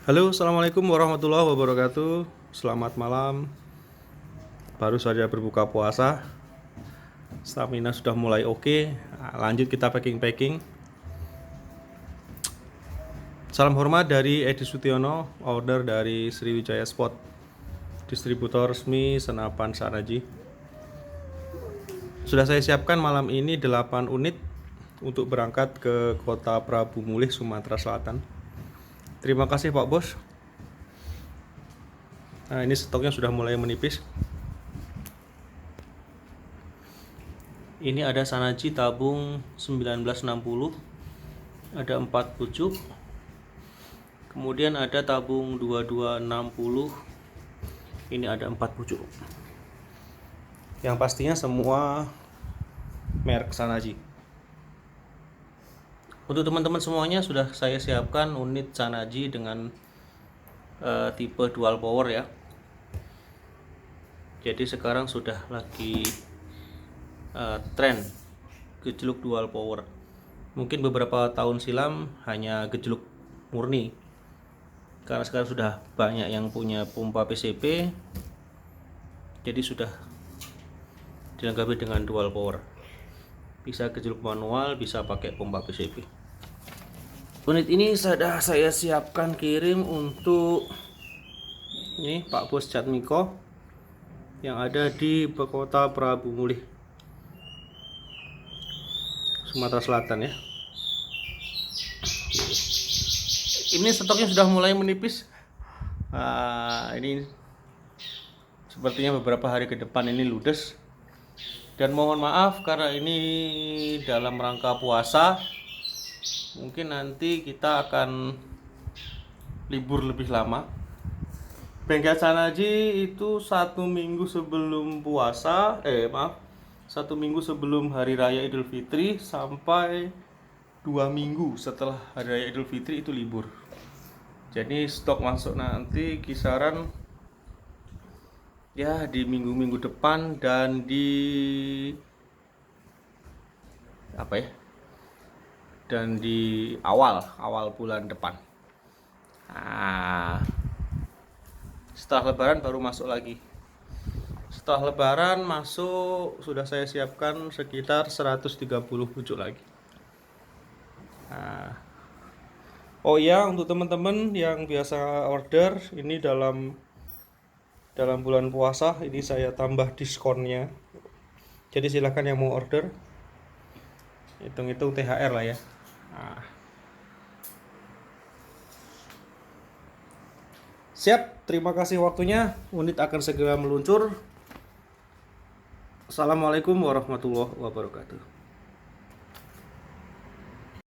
Halo, assalamualaikum warahmatullahi wabarakatuh. Selamat malam. Baru saja berbuka puasa. Stamina sudah mulai oke. Lanjut kita packing. Salam hormat dari Edi Sutiono, order dari Sriwijaya Sport, distributor resmi senapan Sanaji. Sudah saya siapkan malam ini 8 unit untuk berangkat ke kota Prabu Mulih, Sumatera Selatan. Terima kasih Pak Bos. Nah, ini stoknya sudah mulai menipis. Ini ada Sanaji tabung 1960, ada 4 pucuk. Kemudian ada tabung 2260, ini ada 4 pucuk. Yang pastinya semua merek Sanaji. Untuk teman-teman semuanya sudah saya siapkan unit Sanaji dengan tipe dual power ya. Jadi sekarang sudah lagi tren gejluk dual power. Mungkin beberapa tahun silam hanya gejluk murni, karena sekarang sudah banyak yang punya pompa PCP, jadi sudah dilengkapi dengan dual power. Bisa gejluk manual, bisa pakai pompa PCP. Unit ini sudah saya siapkan kirim untuk ini Pak Bos Jatmiko yang ada di kota Prabu Mulih, Sumatera Selatan ya. Ini stoknya sudah mulai menipis. Ini sepertinya beberapa hari ke depan ini ludes. Dan mohon maaf karena ini dalam rangka puasa, mungkin nanti kita akan libur lebih lama. Bengkel Sanaji itu 1 minggu sebelum puasa, 1 minggu sebelum Hari Raya Idul Fitri sampai 2 minggu setelah Hari Raya Idul Fitri itu libur. Jadi stok masuk nanti kisaran ya di minggu-minggu depan dan di dan di awal bulan depan. Setelah lebaran baru masuk lagi. Setelah lebaran masuk, sudah saya siapkan sekitar 130 pucuk lagi. Oh iya, untuk teman-teman yang biasa order, ini dalam bulan puasa ini saya tambah diskonnya. Jadi silahkan yang mau order, hitung-hitung THR lah ya. Siap, terima kasih waktunya. Unit akan segera meluncur. Assalamualaikum warahmatullahi wabarakatuh.